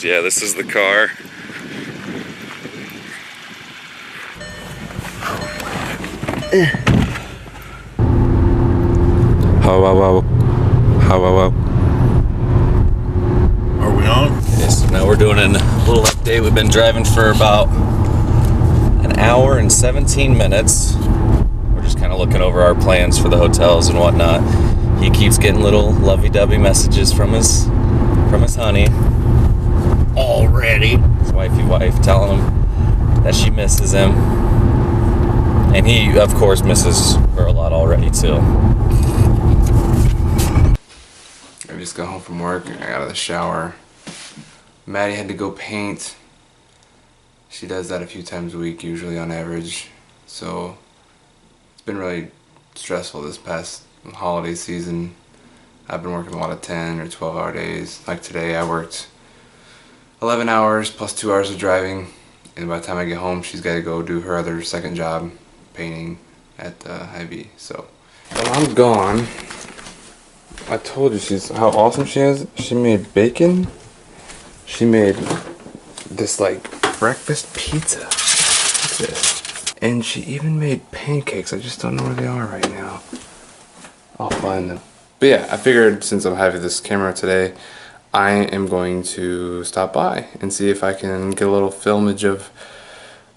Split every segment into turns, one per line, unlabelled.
Yeah, this is the car.
Are we on?
Yes, now we're doing a little update. We've been driving for about an hour and 17 minutes. We're just kind of looking over our plans for the hotels and whatnot. He keeps getting little lovey-dovey messages from his honey.
Already.
His wifey wife telling him that she misses him. And he, of course, misses her a lot already, too.
I just got home from work, I got out of the shower. Mattie had to go paint. She does that a few times a week, usually on average. So it's been really stressful this past holiday season. I've been working a lot of 10 or 12 hour days. Like today I worked 11 hours plus 2 hours of driving. And by the time I get home, she's got to go do her other second job, painting at Hy-Vee. So while I'm gone, I told you how awesome she is. She made bacon. She made this like breakfast pizza. Look at this. And she even made pancakes. I just don't know where they are right now. I'll find them. But yeah, I figured since I'm having this camera today, I am going to stop by and see if I can get a little filmage of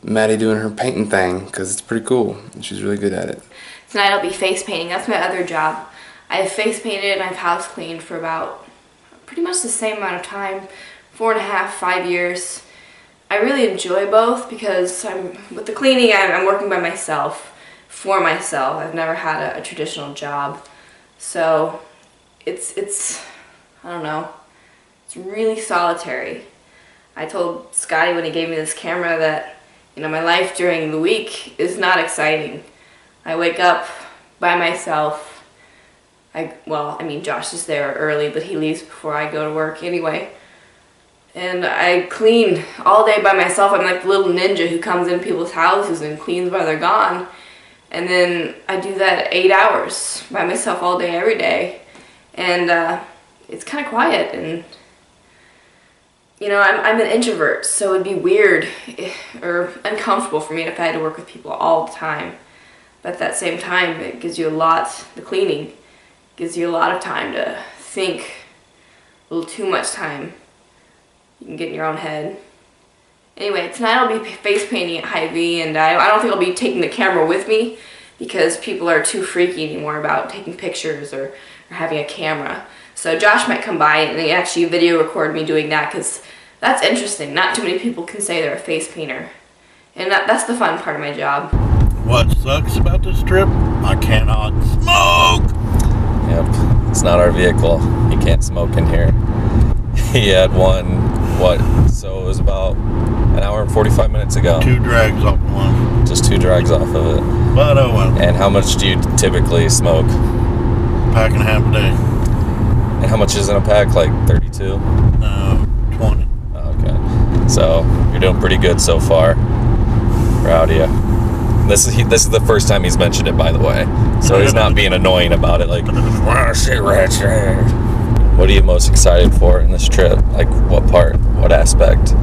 Mattie doing her painting thing, because it's pretty cool. She's really good at it.
Tonight I'll be face painting. That's my other job. I've face painted and I've house cleaned for about pretty much the same amount of time, 4.5, 5 years. I really enjoy both because with the cleaning I'm working by myself, for myself. I've never had a traditional job. So it's I don't know, it's really solitary. I told Scotty when he gave me this camera that, you know, my life during the week is not exciting. I wake up by myself. I mean, Josh is there early, but he leaves before I go to work anyway. And I clean all day by myself. I'm like the little ninja who comes in people's houses and cleans while they're gone. And then I do that 8 hours by myself all day, every day. And it's kind of quiet. And, you know, I'm an introvert, so it'd be weird or uncomfortable for me if I had to work with people all the time. But at that same time, it gives you a lot, the cleaning gives you a lot of time to think, a little too much time. You can get in your own head. Anyway, tonight I'll be face painting at Hy-Vee, and I don't think I'll be taking the camera with me because people are too freaky anymore about taking pictures or having a camera. So Josh might come by and actually video record me doing that because that's interesting. Not too many people can say they're a face painter. And that's the fun part of my job.
What sucks about this trip? I cannot smoke!
Yep, it's not our vehicle. He can't smoke in here. He had one, so it was about an hour and 45 minutes ago.
2 drags off one.
Just 2 drags off of it.
But oh well.
And how much do you typically smoke?
Pack and a half a day.
And how much is in a pack? Like 32?
No, 20.
Okay. So you're doing pretty good so far. Proud of you. This is the first time he's mentioned it, by the way. So he's not being annoying about it. Like, cigarettes. What are you most excited for in this trip? Like, what part? What aspect?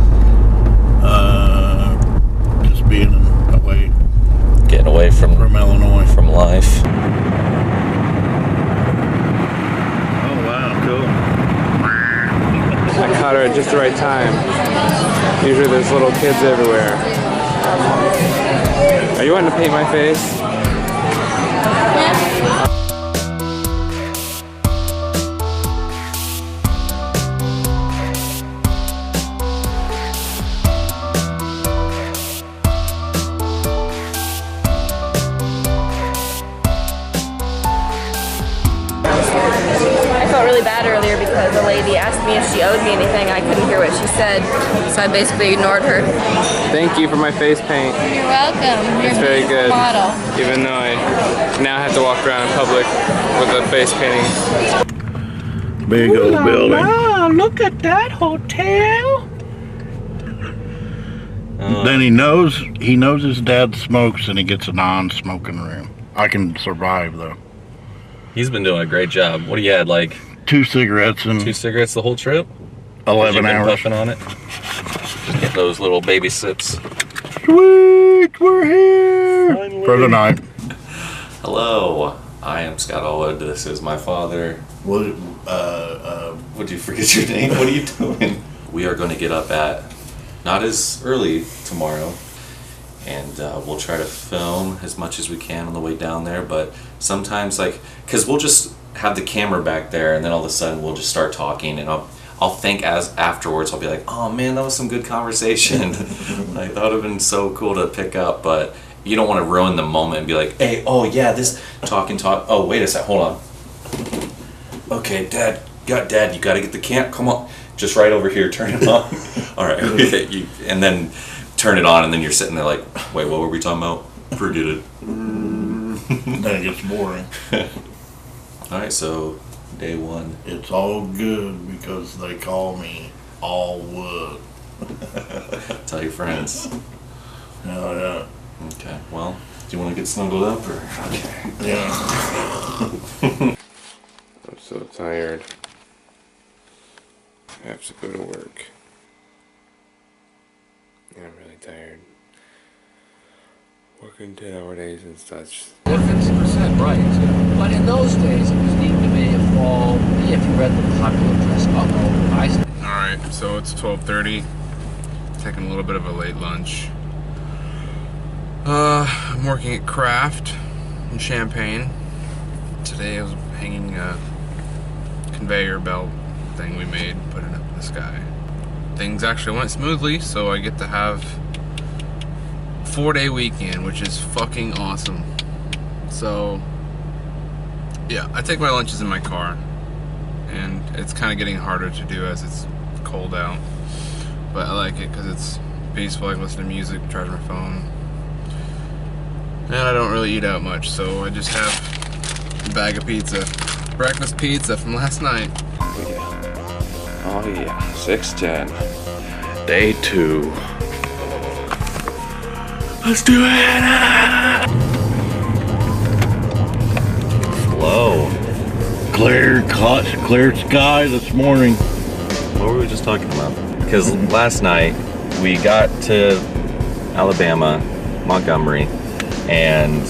Just being away.
Getting away from
Illinois.
From life.
Oh wow, cool.
I caught her at just the right time. Usually there's little kids everywhere. Are you wanting to paint my face?
I felt really bad earlier because the lady asked me if she owed me anything. I couldn't hear what she said, so I basically ignored her.
Thank you for my face paint.
You're welcome. You're
It's very good.
Model.
Even though I now have to walk around in public with a face painting.
Big old building.
Wow, look at that hotel.
Then he knows his dad smokes and he gets a non-smoking room. I can survive though.
He's been doing a great job. What do you had, like
2 cigarettes and
2 cigarettes the whole trip?
11 hours.
Puffing on it. Just get those little baby sips.
Sweet, we're here for the night.
Hello, I am Scott Alwood. This is my father.
What?
Would you forget your name? What are you doing? We are going to get up at not as early tomorrow, and we'll try to film as much as we can on the way down there. But sometimes, because we'll just have the camera back there, and then all of a sudden we'll just start talking, and I'll think afterwards. I'll be like, oh man, that was some good conversation. I thought it would have been so cool to pick up, but you don't want to ruin the moment and be like, hey, oh yeah, this talk. Oh, wait a sec, hold on. Okay, Dad, you got to get the camp. Come on, just right over here. Turn it on. All right, and then turn it on, and then you're sitting there like, wait, what were we talking about? Forget it.
Then it gets boring.
All right, so day one.
It's all good because they call me Alwood.
Tell your friends.
Oh yeah.
Okay. Well, do you want to get snuggled up or? Okay.
Yeah.
I'm so tired. I have to go to work. Yeah, I'm really tired. Working 10-hour days and such.
50%, right. But in those days, it was deemed to be a fall, if you read the popular press.
Alright, so it's 12:30. Taking a little bit of a late lunch. I'm working at Craft in Champaign. Today I was hanging a conveyor belt thing we made, put it up in the sky. Things actually went smoothly, so I get to have a 4-day weekend, which is fucking awesome. So, yeah, I take my lunches in my car, and it's kind of getting harder to do as it's cold out. But I like it because it's peaceful. I can listen to music, charge my phone. And I don't really eat out much, so I just have a bag of pizza. Breakfast pizza from last night.
Oh yeah, 6:10. Day 2.
Let's do it.
Hello.
Clear sky this morning.
What were we just talking about? Because last night we got to Alabama, Montgomery, and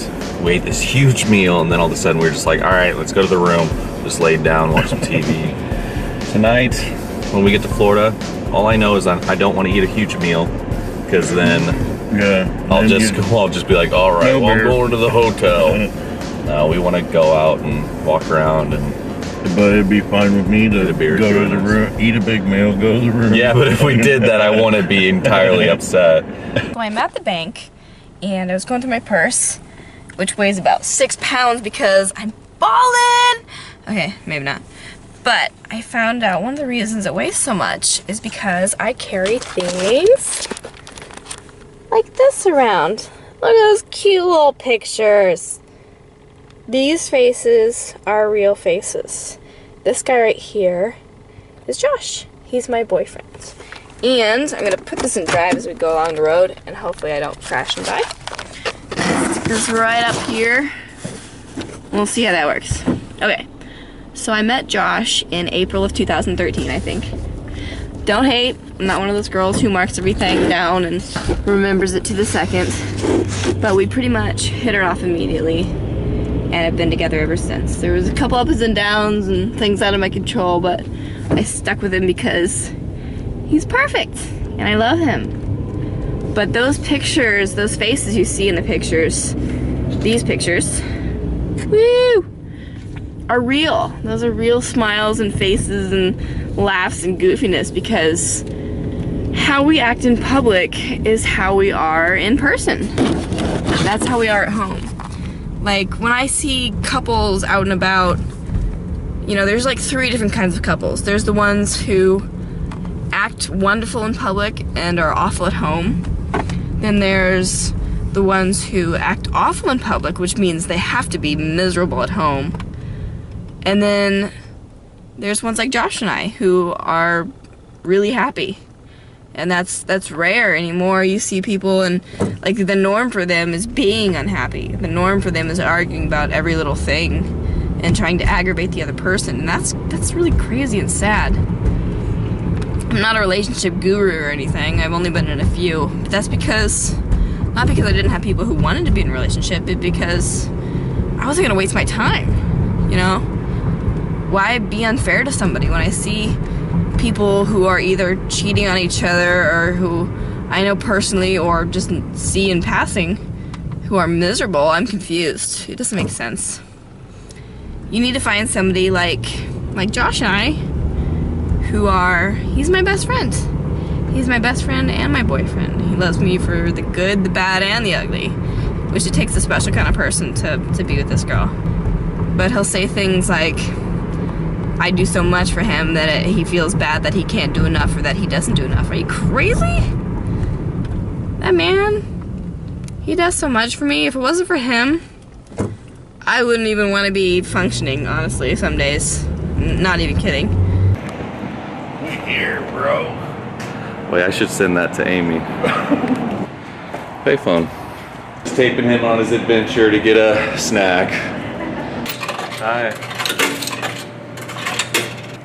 we ate this huge meal, and then all of a sudden we were just like, all right, let's go to the room, just laid down, watch some TV. Tonight, when we get to Florida, all I know is I don't want to eat a huge meal, because then I'll just be like, all right,
No
well, I'm
beer.
going to the hotel. We want to go out and walk around and.
But it'd be fine with me to
The beer
go to the
joints.
room, eat a big meal, go to the room.
Yeah, but if we did that, I wouldn't be entirely upset.
So I'm at the bank, and I was going through my purse, which weighs about 6 pounds because I'm ballin'. Okay, maybe not. But I found out one of the reasons it weighs so much is because I carry things like this around. Look at those cute little pictures. These faces are real faces. This guy right here is Josh. He's my boyfriend. And I'm gonna put this in drive as we go along the road, and hopefully I don't crash and die. Stick this right up here. We'll see how that works. Okay, so I met Josh in April of 2013, I think. Don't hate, I'm not one of those girls who marks everything down and remembers it to the second. But we pretty much hit it off immediately, and have been together ever since. There was a couple ups and downs and things out of my control, but I stuck with him because he's perfect and I love him. But those pictures, those faces you see in the pictures, these pictures, woo, are real. Those are real smiles and faces and laughs and goofiness, because how we act in public is how we are in person. That's how we are at home. Like, when I see couples out and about, you know, there's like 3 different kinds of couples. There's the ones who act wonderful in public and are awful at home. Then there's the ones who act awful in public, which means they have to be miserable at home. And then there's ones like Josh and I who are really happy. And that's rare anymore. You see people, and like the norm for them is being unhappy. The norm for them is arguing about every little thing and trying to aggravate the other person. And that's really crazy and sad. I'm not a relationship guru or anything. I've only been in a few. But that's because, not because I didn't have people who wanted to be in a relationship, but because I wasn't gonna waste my time, you know? Why be unfair to somebody when I see people who are either cheating on each other or who I know personally or just see in passing who are miserable? I'm confused. It doesn't make sense. You need to find somebody like Josh and I, who are, he's my best friend. He's my best friend and my boyfriend. He loves me for the good, the bad, and the ugly, which it takes a special kind of person to be with this girl. But he'll say things like, I do so much for him that he feels bad that he can't do enough or that he doesn't do enough. Are you crazy? That man, he does so much for me. If it wasn't for him, I wouldn't even want to be functioning, honestly, some days. Not even kidding.
Here, bro.
Wait, I should send that to Amy. Payphone. Just taping him on his adventure to get a snack. Hi.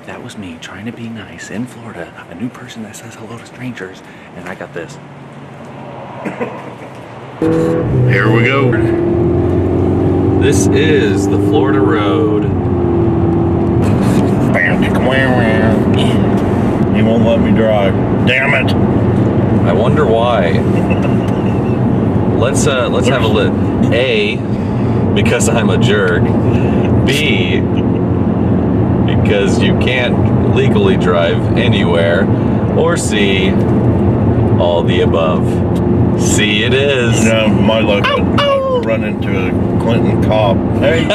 That was me trying to be nice in Florida. I'm a new person that says hello to strangers, and I got this.
Here we go.
This is the Florida Road.
He won't let me drive. Damn it!
I wonder why. Let's have a look. A, because I'm a jerk. B, because you can't legally drive anywhere. Or C, all the above. C it is.
You know, my luck would run into a Clinton cop. Hey,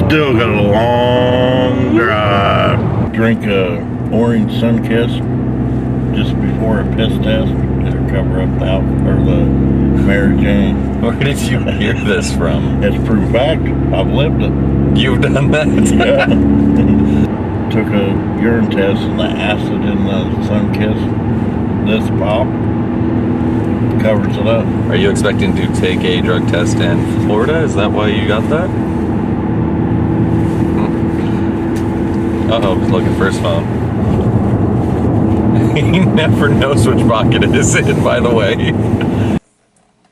still got a long drive. Drink a orange Sunkiss just before a piss test to cover up the Mary Jane.
Where did you hear this from?
It's proof fact. I've lived it.
You've done that?
Yeah. Took a urine test and the acid in the Sunkiss. This pop covers it up.
Are you expecting to take a drug test in Florida? Is that why you got that? Uh-oh, he's looking for his phone. He never knows which pocket it is in, by the way.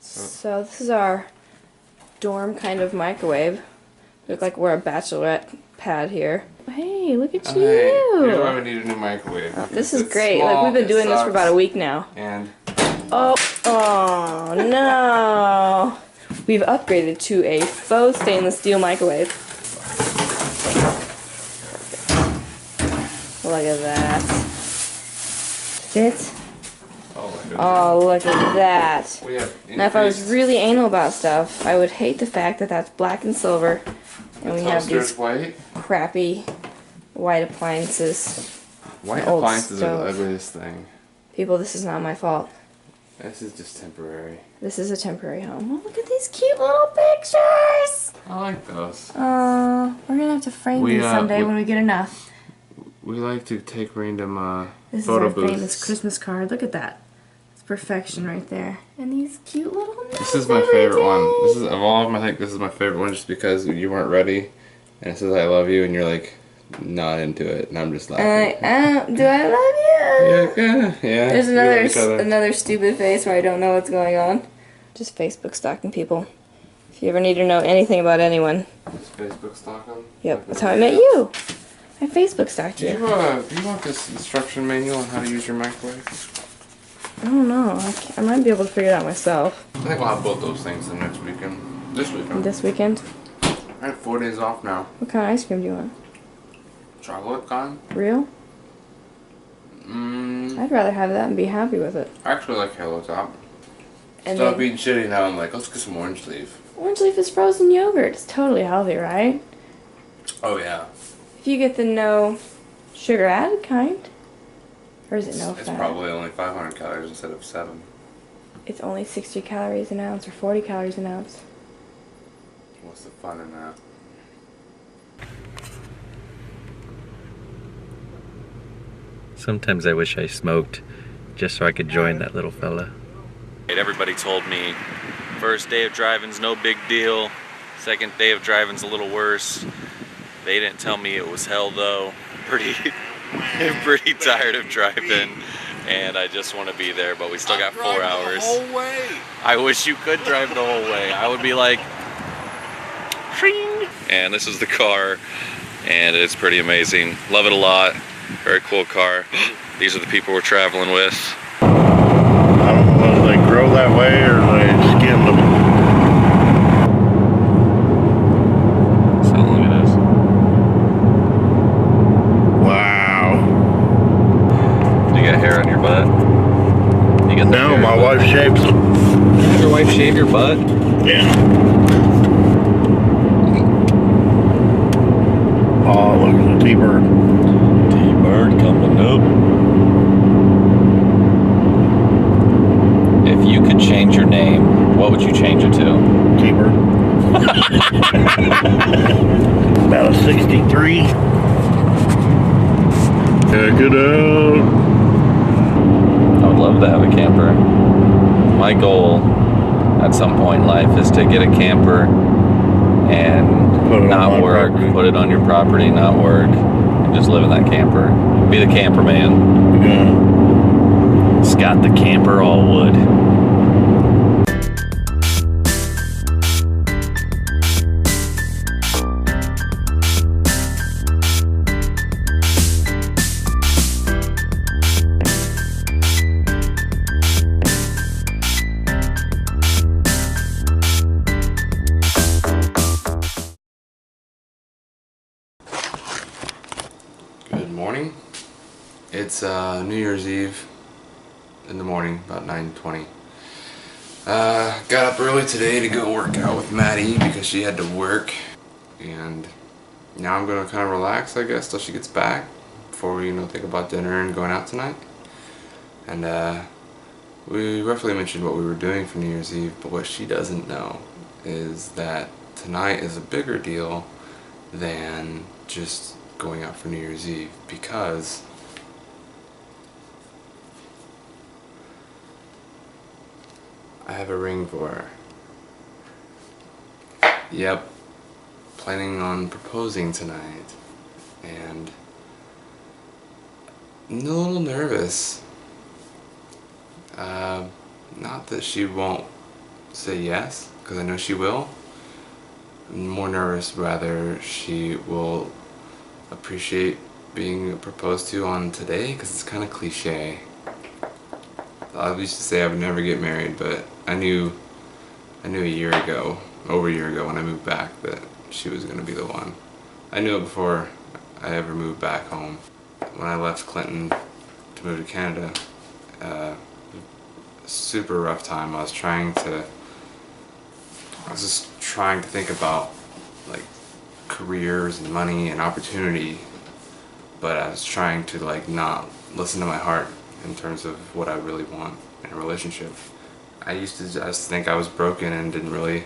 So this is our dorm kind of microwave. Look like we're a bachelorette pad here. Hey, look at you!
Here's why we need a new microwave.
Oh, this is great. Like we've been doing this for about a week now.
And
Oh no! We've upgraded to a faux stainless steel microwave. Look at that. Fit. Oh, look at that. Now, if I was really anal about stuff, I would hate the fact that that's black and silver, and we have these crappy white appliances.
White appliances are the ugliest thing.
People, this is not my fault.
This is just temporary.
This is a temporary home. Oh, look at these cute little pictures!
I like those.
We're gonna have to frame these someday when we get enough.
We like to take random
This
photo
is our
booths.
famous Christmas card. Look at that. It's perfection right there. And these cute little notes.
This is my favorite one. This is of all of them. I think this is my favorite one, just because you weren't ready, and it says "I love you," and you're like not into it, and I'm just laughing.
Do I love you?
Yeah.
There's another stupid face where I don't know what's going on. Just Facebook stalking people. If you ever need to know anything about anyone.
Just Facebook stalk them?
Yep, that's how I met you. I Facebook stalked you.
Do you want this instruction manual on how to use your microwave?
I don't know. I might be able to figure it out myself.
I think we'll have both those things the next weekend. This weekend.
This weekend?
I have 4 days off now.
What kind of ice cream do you want?
Chocolate kind?
Real? I'd rather have that and be happy with it.
I actually like Hello Top.
And
Stop being shitty now. I'm like, let's get some orange leaf.
Orange leaf is frozen yogurt. It's totally healthy, right?
Oh yeah.
If you get the no sugar added kind. Or is it no
It's
fat?
probably only 500 calories instead of 7.
It's only 60 calories an ounce or 40 calories an ounce.
What's the fun in that?
Sometimes I wish I smoked just so I could join that little fella. Everybody told me first day of driving's no big deal, second day of driving's a little worse. They didn't tell me it was hell though. Pretty tired of driving, and I just want to be there, but we still got 4 hours.
The whole way.
I wish you could drive the whole way. I would be like, shing. And this is the car, and it's pretty amazing. Love it a lot. Very cool car. These are the people we're traveling with.
I don't know whether they grow that way or they skin them.
So look at this.
Wow.
You got hair on your butt? You got
No, my wife shaves them.
Did your wife shave your butt?
Yeah. Oh, look at the T-bird.
T-bird coming up. If you could change your name, what would you change it to?
T-bird. About a 63. Check it out.
I would love to have a camper. My goal at some point in life is to get a camper and not work, put it on your property, not work, and just live in that camper. Be the camper man.
Yeah.
Scott the Camper Alwood.
Good morning. It's New Year's Eve in the morning, about 9:20. Got up early today to go work out with Mattie because she had to work, and now I'm gonna kind of relax, I guess, till she gets back before we think about dinner and going out tonight. And we roughly mentioned what we were doing for New Year's Eve, but what she doesn't know is that tonight is a bigger deal than just going out for New Year's Eve, because I have a ring for her. Yep, planning on proposing tonight, and I'm a little nervous. Not that she won't say yes, because I know she will. I'm more nervous rather she will appreciate being proposed to on today, because it's kind of cliche. I used to say I would never get married, but I knew a year ago, over a year ago when I moved back, that she was going to be the one. I knew it before I ever moved back home. When I left Clinton to move to Canada, super rough time. I was just trying to think about like careers and money and opportunity, but I was trying to not listen to my heart in terms of what I really want in a relationship. I used to just think I was broken and didn't really,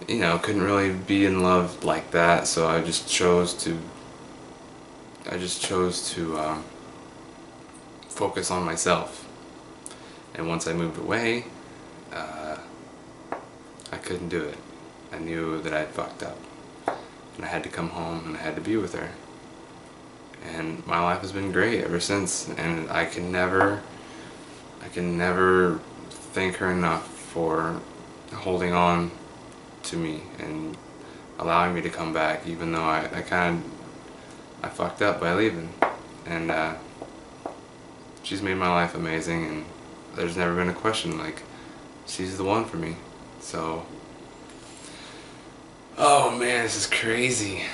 couldn't really be in love like that, so I just chose to focus on myself. And once I moved away, I couldn't do it. I knew that I'd fucked up, and I had to come home and I had to be with her. And my life has been great ever since, and I can never thank her enough for holding on to me and allowing me to come back, even though I fucked up by leaving. And she's made my life amazing, and there's never been a question, she's the one for me. So, oh man, this is crazy.